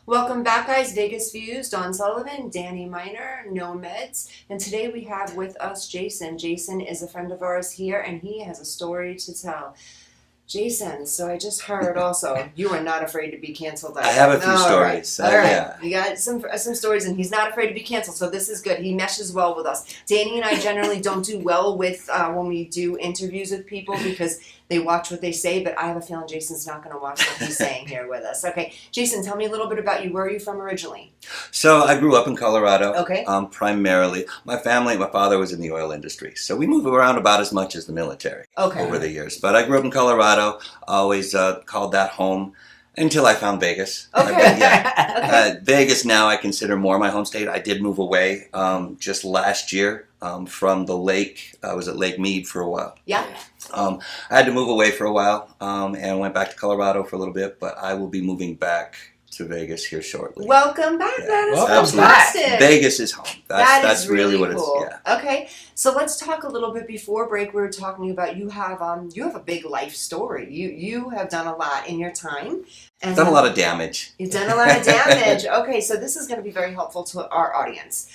Welcome back, guys. Vegas Views, Dawn Sullivan, Danny Miner, No Meds. And today we have with us Jason. Jason is a friend of ours here, and he has a story to tell. Jason, so I just heard also you are not afraid to be canceled. I have a few stories. All right. Yeah. You got some stories, and he's not afraid to be canceled, so this is good. He meshes well with us. Danny and I generally don't do well with when we do interviews with people because they watch what they say, but I have a feeling Jason's not going to watch what he's saying here with us. Okay, Jason, tell me a little bit about you. Where are you from originally? So I grew up in Colorado. Okay. Primarily, my father was in the oil industry, so we moved around about as much as the military over the years. But I grew up in Colorado. Always called that home until I found Vegas. Okay. Okay. Vegas now I consider more my home state. I did move away just last year from the lake. I was at Lake Mead for a while. Yeah. I had to move away for a while and went back to Colorado for a little bit, but I will be moving back to Vegas here shortly. Welcome back. Yeah. That is Absolutely. fantastic. Vegas is home. That's really what cool. it's. Yeah. Okay, so let's talk a little bit before break. We were talking about you have a big life story. You have done a lot in your time. And Done a lot of damage. You've done a lot of damage. Okay, so this is going to be very helpful to our audience.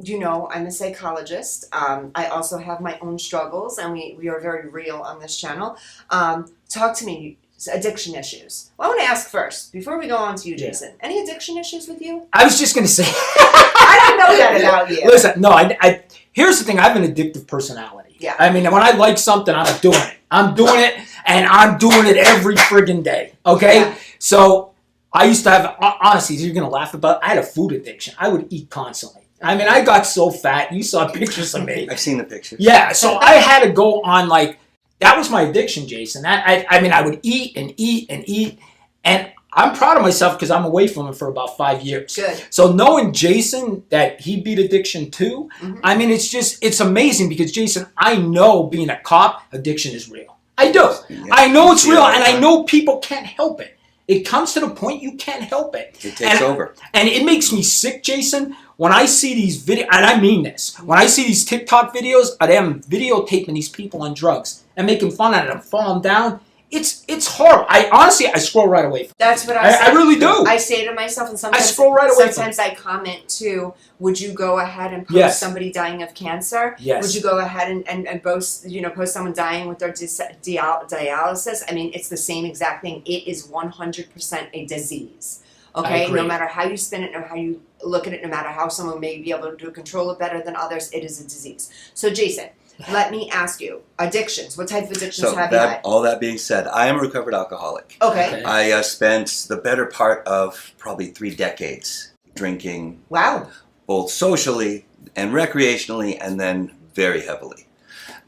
You know, I'm a psychologist. I also have my own struggles, and we are very real on this channel. Talk to me. Addiction issues. Well, I want to ask first, before we go on to you, Jason. Yeah. Any addiction issues with you? I was just going to say. I didn't know that about you. Listen, no, I here's the thing. I have an addictive personality. Yeah. I mean, when I like something, I'm doing it. I'm doing it, and I'm doing it every friggin' day. Okay? Yeah. So, I used to have, honestly, you're going to laugh about, I had a food addiction. I would eat constantly. I mean, I got so fat. You saw pictures of me. I've seen the pictures. Yeah, so I had to go on, like, that was my addiction, Jason. I mean, I would eat and eat and eat, and I'm proud of myself because I'm away from it for about 5 years. Good. So knowing Jason, that he beat addiction too, I mean, it's amazing because, Jason, I know being a cop, addiction is real. I do. Yeah. I know it's real, and I know people can't help it. It comes to the point you can't help it. It takes over. And it makes me sick, Jason, when I see these videos, and I mean this, when I see these TikTok videos of them videotaping these people on drugs and making fun of them, falling down, it's horrible. I scroll right away from it. That's what I say. I really do. I say to myself, and sometimes I scroll right away sometimes I comment too, would you go ahead and post somebody dying of cancer? Yes. Would you go ahead and post someone dying with their dialysis? I mean, it's the same exact thing. It is 100% a disease. Okay, no matter how you spin it, no how you look at it, no matter how someone may be able to control it better than others, it is a disease. So, Jason, let me ask you, addictions. What type of addictions have you had? All that being said, I am a recovered alcoholic. Okay. I spent the better part of probably 3 decades drinking. Wow. Both socially and recreationally, and then very heavily.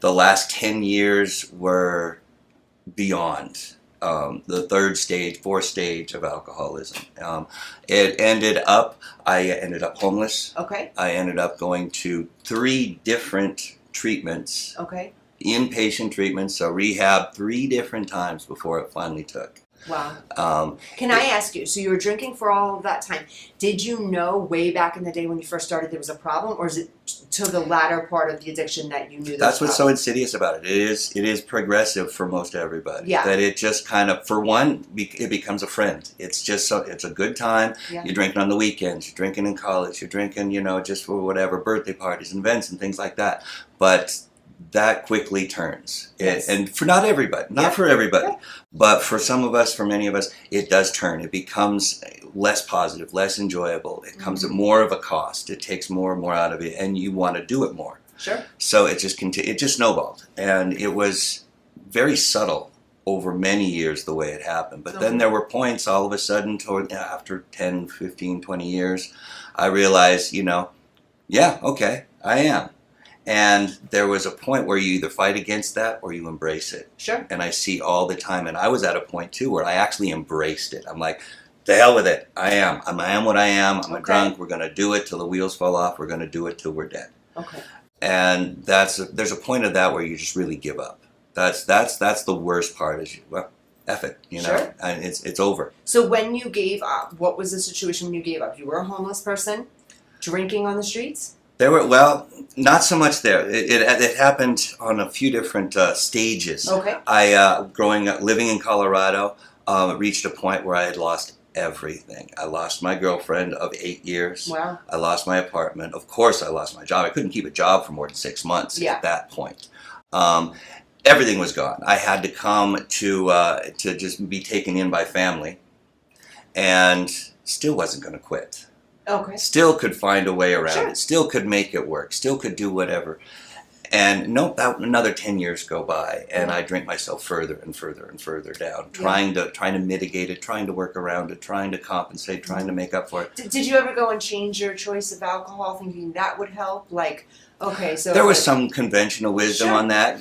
The last 10 years were beyond. The 3rd stage, 4th stage of alcoholism. I ended up homeless. Okay. I ended up going to 3 different treatments. Okay. Inpatient treatments, so rehab 3 different times before it finally took. Wow. Can I ask you, so you were drinking for all of that time. Did you know way back in the day when you first started there was a problem, or is it to the latter part of the addiction that you knew That's what's so insidious about it. It is progressive for most everybody. Yeah. That it just kind of, for one, it becomes a friend. It's just it's a good time. Yeah. You're drinking on the weekends. You're drinking in college. You're drinking, just for whatever, birthday parties and events and things like that. But that quickly turns. Yes. And for not everybody, not for everybody, but for some of us, for many of us, it does turn. It becomes less positive, less enjoyable. It comes at more of a cost. It takes more and more out of it, and you want to do it more. Sure. So it just snowballed, and it was very subtle over many years the way it happened. But then there were points all of a sudden after 10, 15, 20 years, I realized, yeah, okay, I am. And there was a point where you either fight against that or you embrace it. Sure. And I see all the time, and I was at a point too where I actually embraced it. I'm like, the hell with it. I am what I am. I'm a drunk. We're going to do it till the wheels fall off. We're going to do it till we're dead. Okay. And there's a point of that where you just really give up. That's the worst part is, F it, Sure. And it's over. So when you gave up, what was the situation when you gave up? You were a homeless person, drinking on the streets? There were, not so much there. It happened on a few different stages. Okay. Growing up, living in Colorado, reached a point where I had lost everything. I lost my girlfriend of 8 years. Wow. I lost my apartment. Of course, I lost my job. I couldn't keep a job for more than 6 months Yeah. at that point. Everything was gone. I had to come to just be taken in by family, and still wasn't going to quit. Okay. Still could find a way around Sure. it. Still could make it work. Still could do whatever. And nope, another 10 years go by, and I drink myself further and further and further down, trying to mitigate it, trying to work around it, trying to compensate, trying to make up for it. Did you ever go and change your choice of alcohol, thinking that would help? Like, okay, so There was some conventional wisdom Sure. on that,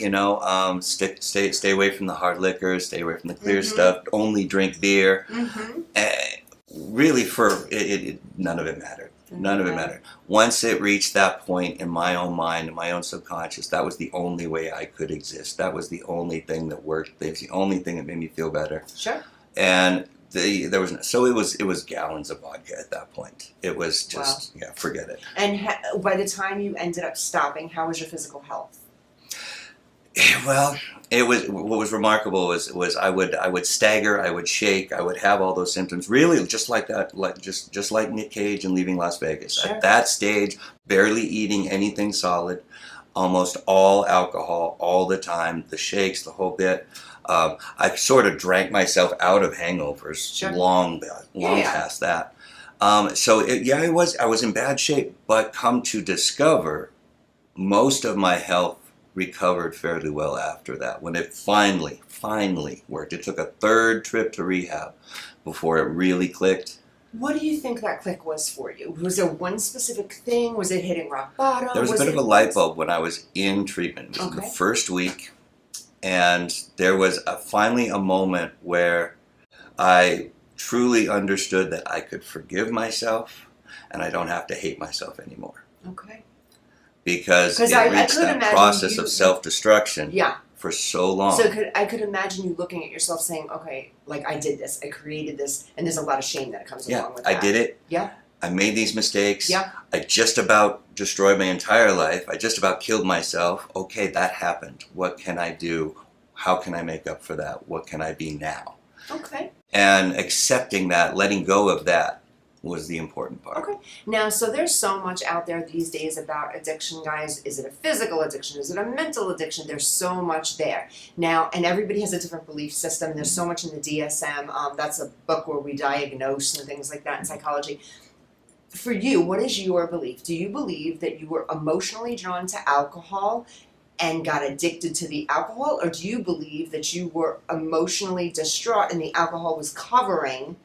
stay away from the hard liquor, stay away from the clear stuff, only drink beer. Mm-hmm. Really, none of it mattered. None of it mattered. Once it reached that point in my own mind, in my own subconscious, that was the only way I could exist. That was the only thing that worked. It was the only thing that made me feel better. Sure. And it was gallons of vodka at that point. It was just forget it. And by the time you ended up stopping, how was your physical health? Well, what was remarkable was I would stagger, I would shake, I would have all those symptoms, really just like that, just like Nick Cage and Leaving Las Vegas. Sure. At that stage, barely eating anything solid, almost all alcohol all the time, the shakes, the whole bit. I sort of drank myself out of hangovers Sure. long past that. I was in bad shape, but come to discover, most of my health recovered fairly well after that, when it finally worked. It took a third trip to rehab before it really clicked. What do you think that click was for you? Was there one specific thing? Was it hitting rock bottom? There was a bit of a light bulb when I was in treatment. It was the first week, and there was finally a moment where I truly understood that I could forgive myself and I don't have to hate myself anymore. Okay. Because it I reached could that imagine process you- of self-destruction Yeah. for so long. So I could imagine you looking at yourself saying, okay, like I did this, I created this, and there's a lot of shame that comes along with that. I did it. Yeah. I made these mistakes. Yeah. I just about destroyed my entire life. I just about killed myself. Okay, that happened. What can I do? How can I make up for that? What can I be now? Okay. And accepting that, letting go of that, was the important part. Okay. Now, so there's so much out there these days about addiction, guys. Is it a physical addiction? Is it a mental addiction? There's so much there. Now, and everybody has a different belief system. There's so much in the DSM. That's a book where we diagnose and things like that in psychology. For you, what is your belief? Do you believe that you were emotionally drawn to alcohol and got addicted to the alcohol? Or do you believe that you were emotionally distraught and the alcohol was covering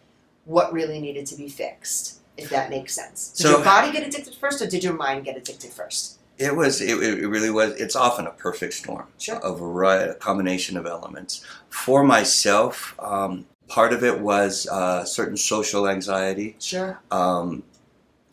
what really needed to be fixed, if that makes sense? Did your body get addicted first, or did your mind get addicted first? It really was. It's often a perfect storm. Sure. A combination of elements. For myself, part of it was certain social anxiety. Sure.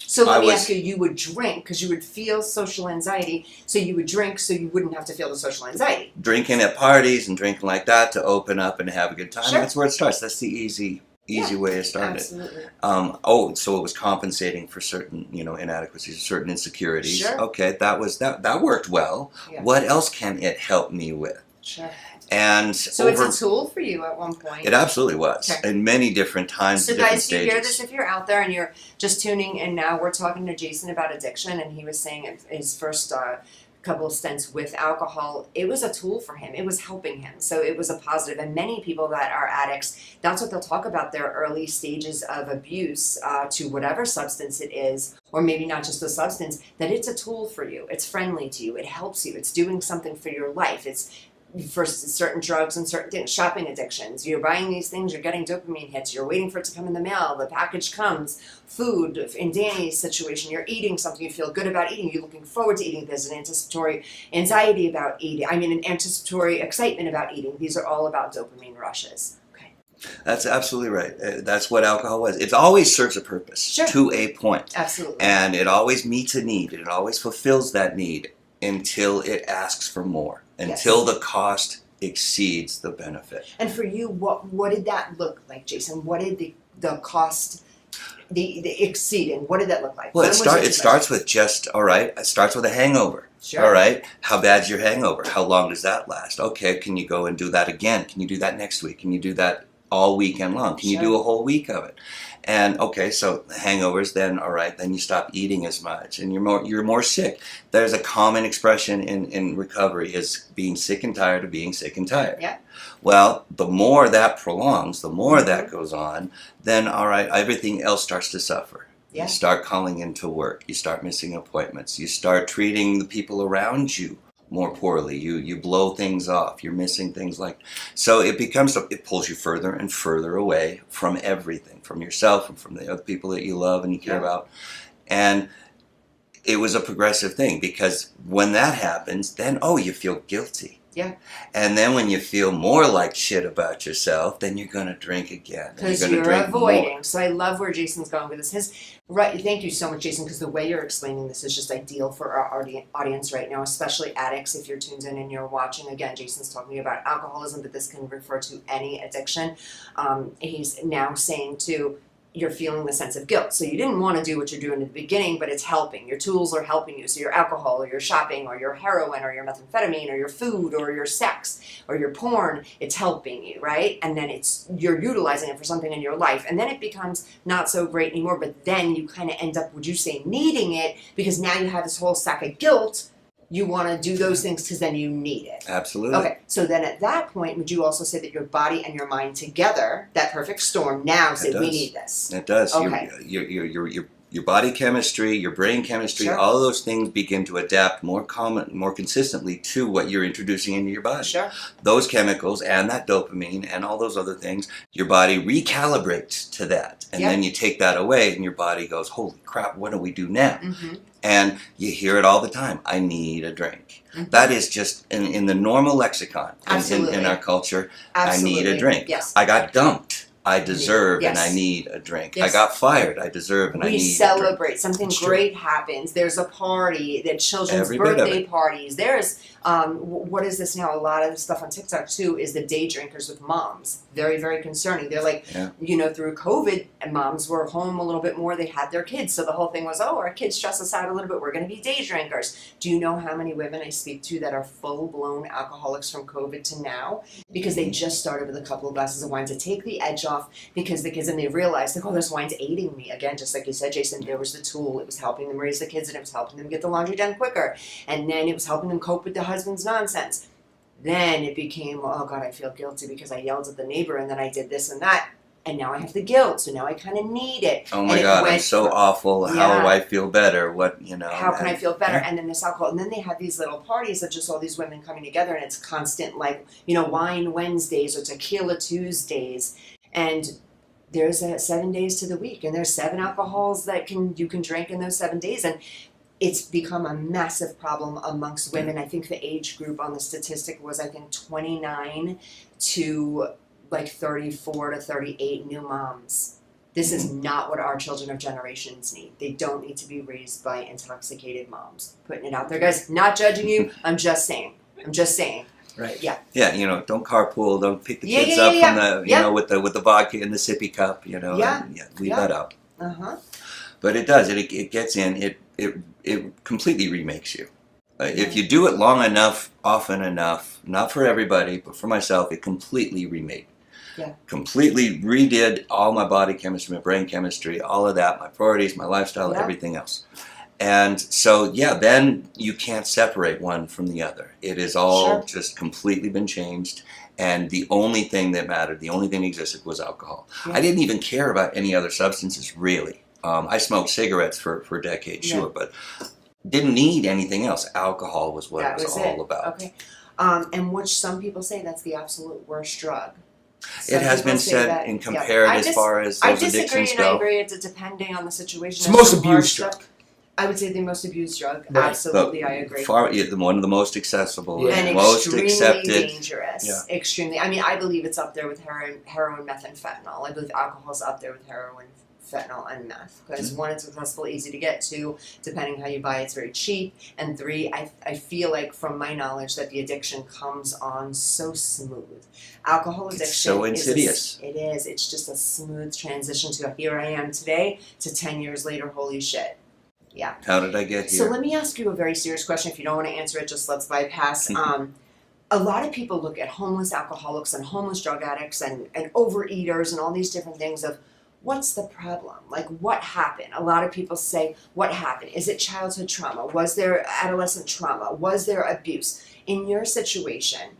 So let I me was- ask you, you would drink because you would feel social anxiety, so you would drink so you wouldn't have to feel the social anxiety. Drinking at parties and drinking like that to open up and have a good time. Sure. That's where it starts. That's the easy way to start it. Absolutely. So it was compensating for certain, inadequacies, certain insecurities. Sure. Okay, that worked well. Yeah. What else can it help me with? Sure. And So it's a tool for you at one point. it absolutely was, Okay. in many different times, So different guys, you stages. hear this if you're out there and you're just tuning in now. We're talking to Jason about addiction, and he was saying his first couple of stints with alcohol, it was a tool for him. It was helping him. So it was a positive. And many people that are addicts, that's what they'll talk about, their early stages of abuse to whatever substance it is, or maybe not just the substance, that it's a tool for you. It's friendly to you. It helps you. It's doing something for your life. It's for certain drugs and certain things, shopping addictions. You're buying these things, you're getting dopamine hits, you're waiting for it to come in the mail, the package comes. Food, in Danny's situation, you're eating something, you feel good about eating, you're looking forward to eating. There's an anticipatory anxiety about eating, an anticipatory excitement about eating. These are all about dopamine rushes. Okay. That's absolutely right. That's what alcohol was. It always serves a purpose Sure. to a point. Absolutely. And it always meets a need. It always fulfills that need until it asks for more. Until the cost exceeds the benefit. And for you, what did that look like, Jason? What did the cost, the exceeding, what did that look like? Well, When was it starts with it starts with a hangover. Sure. All right. How bad's your hangover? How long does that last? Okay, can you go and do that again? Can you do that next week? Can you do that all weekend long? Can you Sure. do a whole week of it? And okay, so hangovers, then all right, then you stop eating as much and you're more sick. There's a common expression in recovery is being sick and tired of being sick and tired. Yeah. Well, the more that prolongs, the more that goes on, then all right, everything else starts to suffer. Yeah. You start calling into work, you start missing appointments, you start treating the people around you more poorly, you blow things off, you're missing things like, so it pulls you further and further away from everything, from yourself and from the other people that you love and you care about. And it was a progressive thing, because when that happens, then you feel guilty. Yeah. And then when you feel more like shit about yourself, then you're going to drink again. Because you're avoiding. So I love where Jason's going with this. Right. Thank you so much, Jason, because the way you're explaining this is just ideal for our audience right now, especially addicts. If you're tuned in and you're watching, again, Jason's talking about alcoholism, but this can refer to any addiction. He's now saying you're feeling the sense of guilt. So you didn't want to do what you're doing at the beginning, but it's helping. Your tools are helping you. So your alcohol or your shopping or your heroin or your methamphetamine or your food or your sex or your porn, it's helping you, right? And then you're utilizing it for something in your life. And then it becomes not so great anymore, but then you kind of end up, would you say, needing it, because now you have this whole sack of guilt. You want to do those things because then you need it. Absolutely. Okay, so then at that point, would you also say that your body and your mind together, that perfect storm, now say, we need this? It does. Okay. Your body chemistry, your brain chemistry, Sure. all of those things begin to adapt more consistently to what you're introducing into your body. Sure. Those chemicals and that dopamine and all those other things, your body recalibrates to that. And then you take that away and your body goes, holy crap, what do we do now? Mm-hmm. And you hear it all the time. I need a drink. Mm-hmm. That is just in the normal lexicon Absolutely. in our culture. Absolutely. I need a drink. Yes. I got dumped. I deserve Yes. and I need a drink. Yes. I got fired. I deserve and I need We a drink. celebrate. Something It's true. great happens. There's a party. There's children's Every bit of birthday it. parties. There's, what is this now? A lot of stuff on TikTok too is the day drinkers with moms. Very, very concerning. They're like, through COVID, and moms were home a little bit more. They had their kids. So the whole thing was, our kids stress us out a little bit. We're going to be day drinkers. Do you know how many women I speak to that are full-blown alcoholics from COVID to now? Because they just started with a couple of glasses of wine to take the edge off, because the kids, and they realized, like, this wine's aiding me. Again, just like you said, Jason, there was the tool. It was helping them raise the kids, and it was helping them get the laundry done quicker. And then it was helping them cope with the husband's nonsense. Then it became, oh God, I feel guilty because I yelled at the neighbor, and then I did this and that. And now I have the guilt, so now I kind of need it. Oh my God, I'm so awful. How do I feel better? How can I feel better? And then this alcohol, and then they have these little parties of just all these women coming together, and it's constant, like, wine Wednesdays or tequila Tuesdays. And there's 7 days to the week, and there's 7 alcohols that you can drink in those 7 days. And it's become a massive problem amongst women. I think the age group on the statistic was, 29 to like 34 to 38 new moms. This is not what our children of generations need. They don't need to be raised by intoxicated moms. Putting it out there, guys. Not judging you. I'm just saying. Right. Yeah. Yeah. Don't carpool. Don't pick the kids up from the with the vodka in the sippy cup. Leave that out. But it does. It gets in. It completely remakes you. If you do it long enough, often enough, not for everybody, but for myself, it completely remade. Yeah. Completely redid all my body chemistry, my brain chemistry, all of that, my priorities, my lifestyle, everything else. And so, then you can't separate one from the other. It is all just completely been changed. And the only thing that mattered, the only thing that existed was alcohol. Yeah. I didn't even care about any other substances, really. I smoked cigarettes for decades, sure, but didn't need anything else. Alcohol was what it was all about. Okay. And which some people say that's the absolute worst drug. It has been said and compared as far as those addictions go. I agree. It's depending on the situation. It's the most abused drug. I would say the most abused drug. Right. Absolutely, I agree. One of the most accessible and most extremely accepted. Dangerous. Yeah. Extremely. I mean, I believe it's up there with heroin, meth, and fentanyl. I believe alcohol's up there with heroin, fentanyl, and meth. Because 1, it's accessible, easy to get. 2, depending how you buy it, it's very cheap. And 3, I feel like, from my knowledge, that the addiction comes on so smooth. Alcohol addiction is so insidious. It is. It's just a smooth transition to here I am today to 10 years later. Holy shit. Yeah. How did I get here? So let me ask you a very serious question. If you don't want to answer it, just let's bypass. a lot of people look at homeless alcoholics and homeless drug addicts and overeaters and all these different things of what's the problem? Like, what happened? A lot of people say, what happened? Is it childhood trauma? Was there adolescent trauma? Was there abuse? In your situation,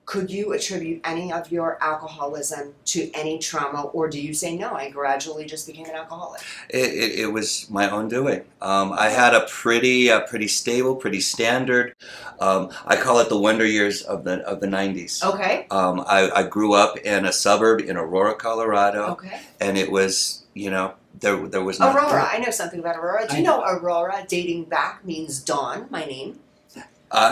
could you attribute any of your alcoholism to any trauma, or do you say, no, I gradually just became an alcoholic? It was my own doing. I had a pretty stable, pretty standard. I call it the wonder years of the 90s. Okay. I grew up in a suburb in Aurora, Colorado, Okay. and it was, there was nothing. Aurora. I know something about Aurora. Do you know Aurora, dating back, means dawn, my name?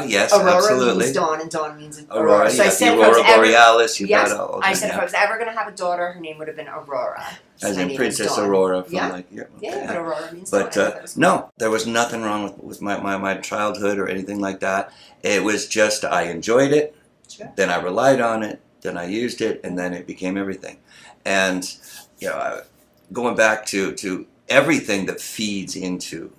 Yes, Aurora absolutely. means dawn, and dawn means Aurora. Aurora, So I yes, said the if I was Aurora ever, Borealis. You yes, got all I that, said if yeah. I was ever going to have a daughter, her name would have been Aurora. So As my in name is Princess Dawn. Aurora from Yeah. yeah. But Aurora means But dawn. I thought that was no, there was nothing wrong with my childhood or anything like that. It was just I enjoyed it, Sure. then I relied on it, then I used it, and then it became everything. And going back to everything that feeds into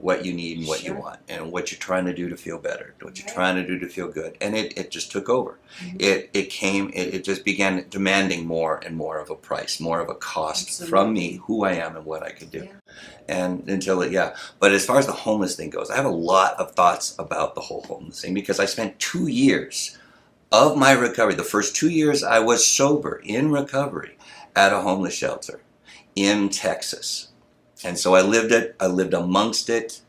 what you need and what you Sure. want and what you're trying to do to feel better, what you're Right. trying to do to feel good, and it just took over. Mhm. It just began demanding more and more of a price, more of a cost Absolutely. from me, who I am and what I could do. Yeah. And but as far as the homeless thing goes, I have a lot of thoughts about the whole homeless thing because I spent 2 years of my recovery, the first 2 years I was sober in recovery at a homeless shelter in Texas. And so I lived amongst it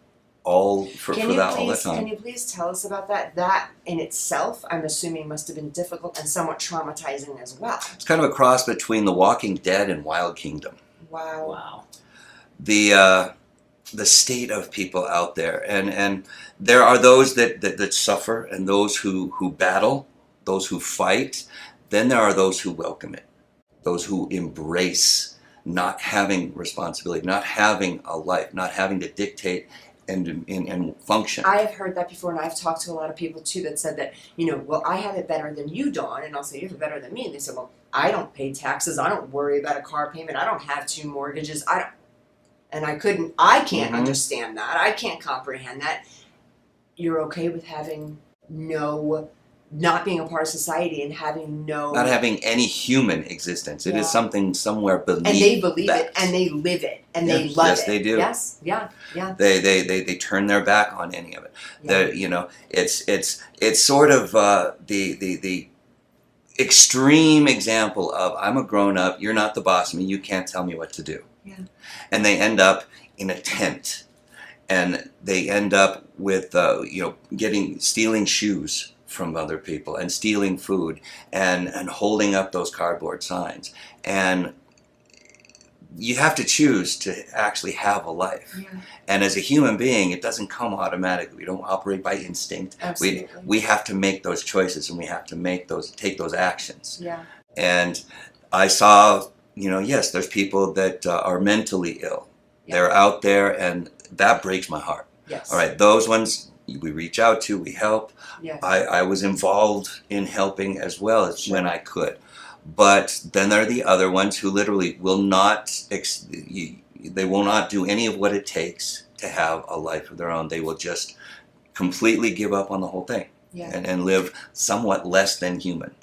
all for that all the time. Can you please tell us about that? That in itself, I'm assuming, must have been difficult and somewhat traumatizing as well. It's kind of a cross between The Walking Dead and Wild Kingdom. Wow. Wow. The state of people out there, and there are those that suffer and those who battle, those who fight. Then there are those who welcome it, those who embrace not having responsibility, not having a life, not having to dictate and function. I have heard that before, and I've talked to a lot of people too that said that, well, I have it better than you, Dawn, and I'll say, you have it better than me. And they said, well, I don't pay taxes, I don't worry about a car payment, I don't have 2 mortgages, I can't Mhm. understand that, I can't comprehend that. You're okay with having not being a part of society and having Not having any human existence. It Yeah. is something somewhere beneath. and they believe that. it, and they live it, and Yes, they love yes, it. they do. Yes, yeah, yeah. They turn their back on any of it. Yeah. It's sort of the extreme example of I'm a grown up, you're not the boss of me, you can't tell me what to do. Yeah. And they end up in a tent, and they end up with stealing shoes from other people and stealing food and holding up those cardboard signs. And you have to choose to actually have a life. Yeah. And as a human being, it doesn't come automatically. We don't operate by instinct. Absolutely. We have to make those choices, and we have to take those actions. Yeah. And I saw, yes, there's people that are mentally ill. Yeah. They're out there, and that breaks my heart. Yes. All right, those ones we reach out to, we help. Yes. I was involved in helping as well as Sure. when I could. But then there are the other ones who literally will not, they will not do any of what it takes to have a life of their own. They will just completely give up on the whole thing Yeah. and live somewhat less than human.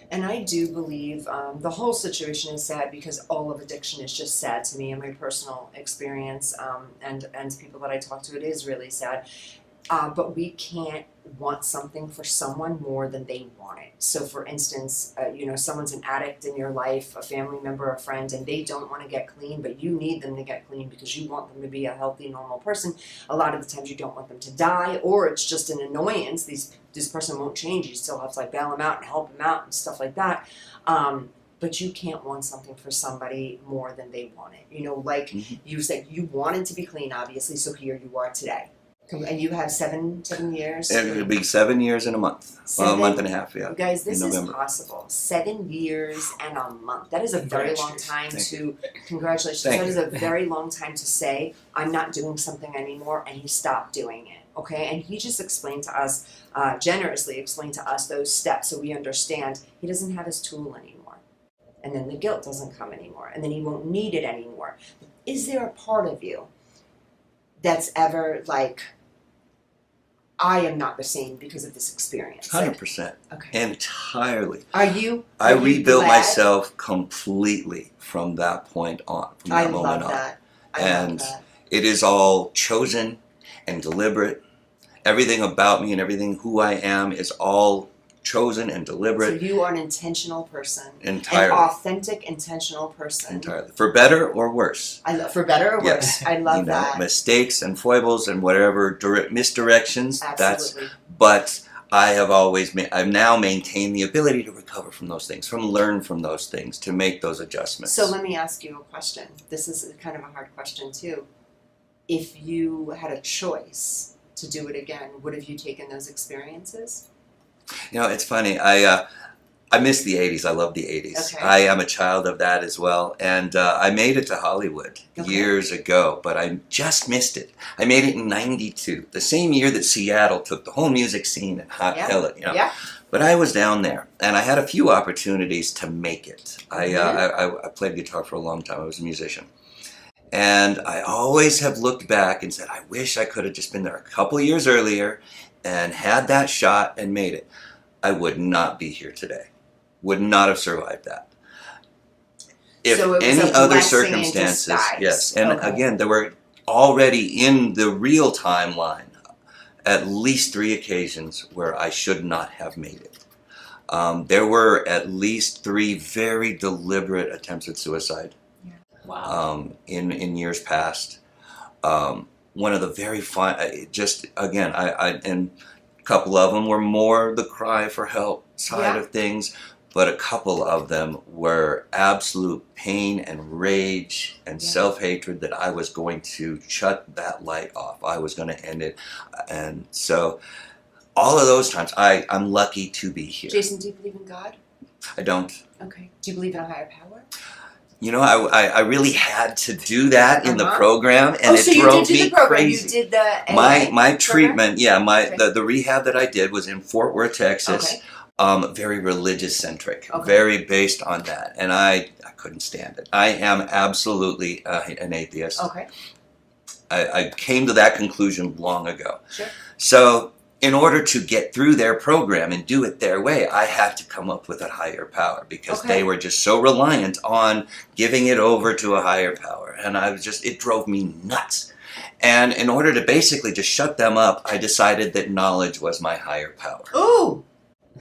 And I do believe the whole situation is sad because all of addiction is just sad to me in my personal experience, and people that I talk to, it is really sad. But we can't want something for someone more than they want it. So, for instance, someone's an addict in your life, a family member, a friend, and they don't want to get clean, but you need them to get clean because you want them to be a healthy, normal person. A lot of the times you don't want them to die, or it's just an annoyance. This person won't change. You still have to bail them out and help them out and stuff like that. But you can't want something for somebody more than they want it. Mhm. You said you wanted to be clean, obviously, so here you are today. And you have 7 years? It'll be 7 years in a month. Well, a month and a half, yeah. You guys, this in is November. possible. 7 years and a month. That is a very long time Thank congratulations. Thank That you. is a very long time to say, I'm not doing something anymore, and he stopped doing it. Okay? And he just explained to us, generously explained to us those steps so we understand he doesn't have his tool anymore. And then the guilt doesn't come anymore. And then he won't need it anymore. Is there a part of you that's ever I am not the same because of this experience. 100%. Okay. Entirely. Are you? I are you rebuilt glad? myself completely from that point on, from that I moment love on. that. I And love that. it is all chosen and deliberate. Everything about me and everything who I am is all chosen and So deliberate. you are an intentional person. Entirely. An authentic, intentional person. Entirely. For better or worse. I love, for better or worse. Yes. I love You know, that. mistakes and foibles and whatever misdirections. Absolutely. But I have always, I've now maintained the ability to recover from those things, learn from those things, to make those adjustments. So let me ask you a question. This is kind of a hard question too. If you had a choice to do it again, would have you taken those experiences? You know, it's funny. I miss the 80s. I love the 80s. Okay. I am a child of that as well. And I made it to Hollywood years ago, but I just missed it. I made it in 92, the same year that Seattle took the whole music scene and held it, you know. Yeah. But I was down there, and I had a few opportunities to make it. I played guitar for a long time. I was a musician. And I always have looked back and said, I wish I could have just been there a couple years earlier and had that shot and made it. I would not be here today. Would not have survived that. If So it was any a other blessing in circumstances, disguise. yes. And Okay. again, there were already in the real timeline at least 3 occasions where I should not have made it. There were at least 3 very deliberate attempts at suicide. Wow. In years past. One of the very just again, and a couple of them were more the cry for help side of things, but a couple of them were absolute pain and rage and self-hatred that I was going to shut that light off. I was going to end it. And so all of those times, I'm lucky to be here. Jason, do you believe in God? I don't. Okay. Do you believe in a higher power? You know, I really had to do that in the program, and so it you drove did do me the program. crazy. You did the AA My program? treatment, Okay. the rehab that I did was in Fort Worth, Texas. Okay. Very religious centric, Okay. very based on that, and I couldn't stand it. I am absolutely an atheist. Okay. I came to that conclusion long ago. Sure. So in order to get through their program and do it their way, I had to come up with a higher power because they were just so reliant on giving it over to a higher power. And it drove me nuts. And in order to basically just shut them up, I decided that knowledge was my higher power. Ooh,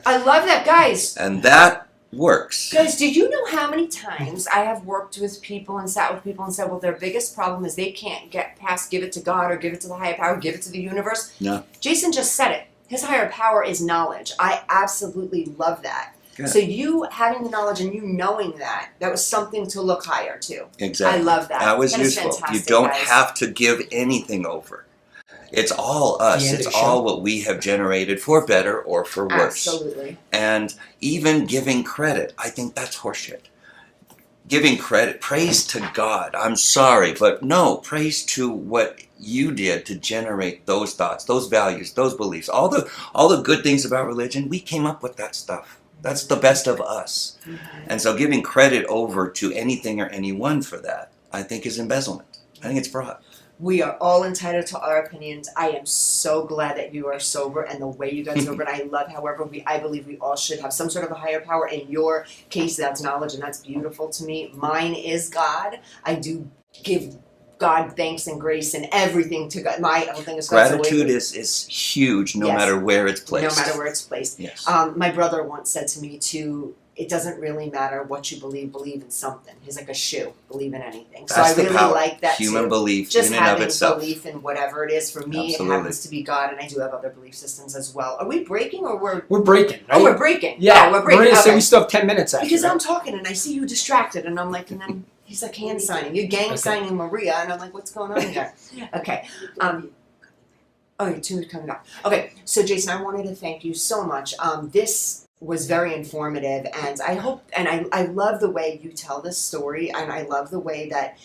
I love that, guys. And that works. Guys, do you know how many times I have worked with people and sat with people and said, well, their biggest problem is they can't get past give it to God or give it to the higher power, give it to the universe? No. Jason just said it. His higher power is knowledge. I absolutely love that. Good. So you having the knowledge and you knowing that was something to look higher to. Exactly. I love that. That was That is useful. You fantastic, don't guys. have to give anything over. It's all us. The It's ambition. all what we have generated, for better or for worse. Absolutely. And even giving credit, I think that's horseshit. Giving credit, praise to God. I'm sorry, but no, praise to what you did to generate those thoughts, those values, those beliefs, all the good things about religion. We came up with that stuff. That's the best of us. Mm-hmm. And so giving credit over to anything or anyone for that, I think, is embezzlement. I think it's fraud. We are all entitled to our opinions. I am so glad that you are sober and the way you got sober. And I love, however, I believe we all should have some sort of a higher power. In your case, that's knowledge, and that's beautiful to me. Mine is God. I do give God thanks and grace and everything to God. My whole thing is God's Gratitude away. is huge, no Yes. matter where it's placed. No matter where it's placed. Yes. My brother once said to me too, it doesn't really matter what you believe in something. He's like a shoe, believe in anything. So That's I the really power. like that Human too. belief Just in and of having itself. belief in whatever it is. For me, Absolutely. it happens to be God, and I do have other belief systems as well. Are we breaking or We're breaking, right? Oh, we're breaking. Yeah, Oh, we're breaking. Maria said Okay. we still have 10 minutes after. Because right? I'm talking and I see you distracted, and I'm like, and then he's like hand signing. You're gang signing Maria, and I'm like, what's going on here? Okay. Oh, your tune's coming up. Okay, so Jason, I wanted to thank you so much. This was very informative, and I hope, and I love the way you tell this story, and I love the way that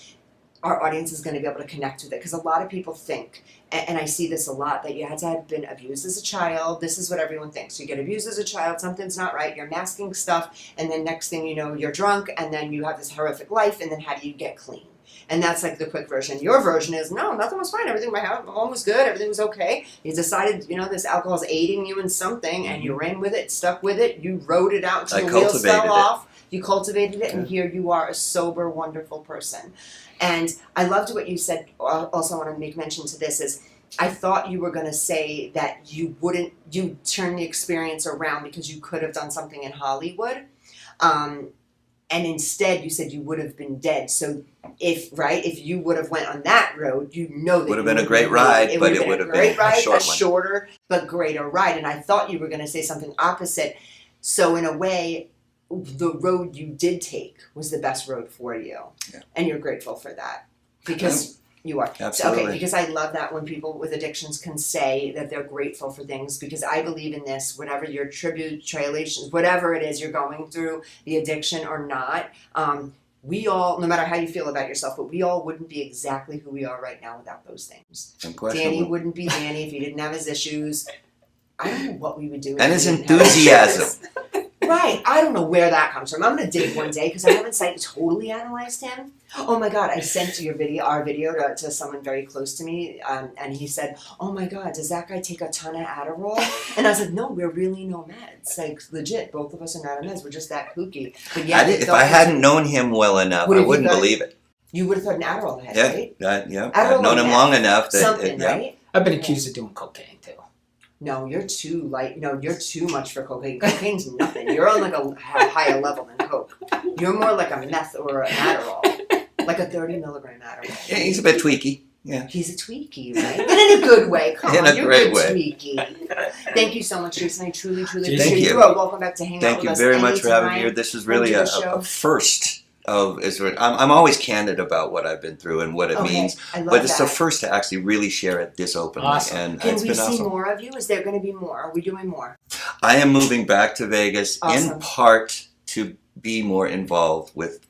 our audience is going to be able to connect with it, because a lot of people think, and I see this a lot, that you had to have been abused as a child. This is what everyone thinks. You get abused as a child, something's not right, you're masking stuff, and then next thing you know, you're drunk, and then you have this horrific life, and then how do you get clean? And that's like the quick version. Your version is, no, nothing was fine. Everything, my home was good. Everything was okay. You decided, this alcohol's aiding you in something, and you ran with it, stuck with it. You rode it out until the wheels fell off. You cultivated it, and here you are, a sober, wonderful person. And I loved what you said. Also, I want to make mention to this is, I thought you were going to say that you turn the experience around because you could have done something in Hollywood. And instead you said you would have been dead. So if you would have went on that road, that would have been a great ride, but it would have been a short one. Shorter but greater ride. And I thought you were going to say something opposite. So in a way, the road you did take was the best road for you. Yeah. And you're grateful for that. Because you are. Absolutely. Okay, because I love that when people with addictions can say that they're grateful for things, because I believe in this, whatever your tribulations, whatever it is you're going through, the addiction or not, we all, no matter how you feel about yourself, but we all wouldn't be exactly who we are right now without those things. Danny wouldn't be Danny if he didn't have his issues. I don't know what we would do. And his enthusiasm. Right. I don't know where that comes from. I'm going to dig one day because I haven't totally analyzed him. Oh my God. I sent our video to someone very close to me. And he said, oh my God, does that guy take a ton of Adderall? And I was like, no, we're really no meds. Like legit. Both of us are not on meds. We're just that kooky. But yeah, if I hadn't known him well enough, I wouldn't believe it. You would have thought an Adderall head, right? Yeah. I've known him long enough. Right? I've been accused of doing cocaine too. No, you're too light. No, you're too much for cocaine. Cocaine's nothing. You're on like a higher level than coke. You're more like a meth or an Adderall, like a 30 milligram Adderall. Yeah, he's a bit tweaky. Yeah, he's a tweaky, right? And in a good way. Come on, you're great good way. Tweaky. Thank you so much, Jason. I truly appreciate Thank you. you. Welcome back to hang out Thank with you us very much for having me anytime. here. This is really a first. I'm always candid about what I've been through and what it means, I love but it's that. the first to actually really share it this openly. Awesome. And Can it's we been see awesome. more of you? Is there going to be more? Are we doing more? I am moving back to Vegas Awesome. in part to be more involved with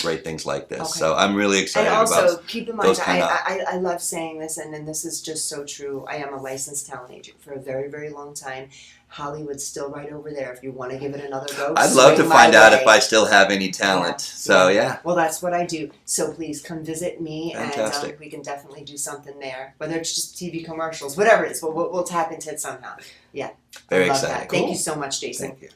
great things like this. Okay. So I'm really excited And also, about keep in mind, those kind of- I love saying this, and this is just so true. I am a licensed talent agent for a very, very long time. Hollywood's still right over there. If you want to give it another go, I'd love to swing find my out way. if I still have any talent. So yeah. Well, that's what I do. So please come visit me, Fantastic. and we can definitely do something there. Whether it's just TV commercials, whatever it is, we'll tap into it somehow. Yeah. Very I love excited. that. Thank Cool. you so much, Jason. Thank you.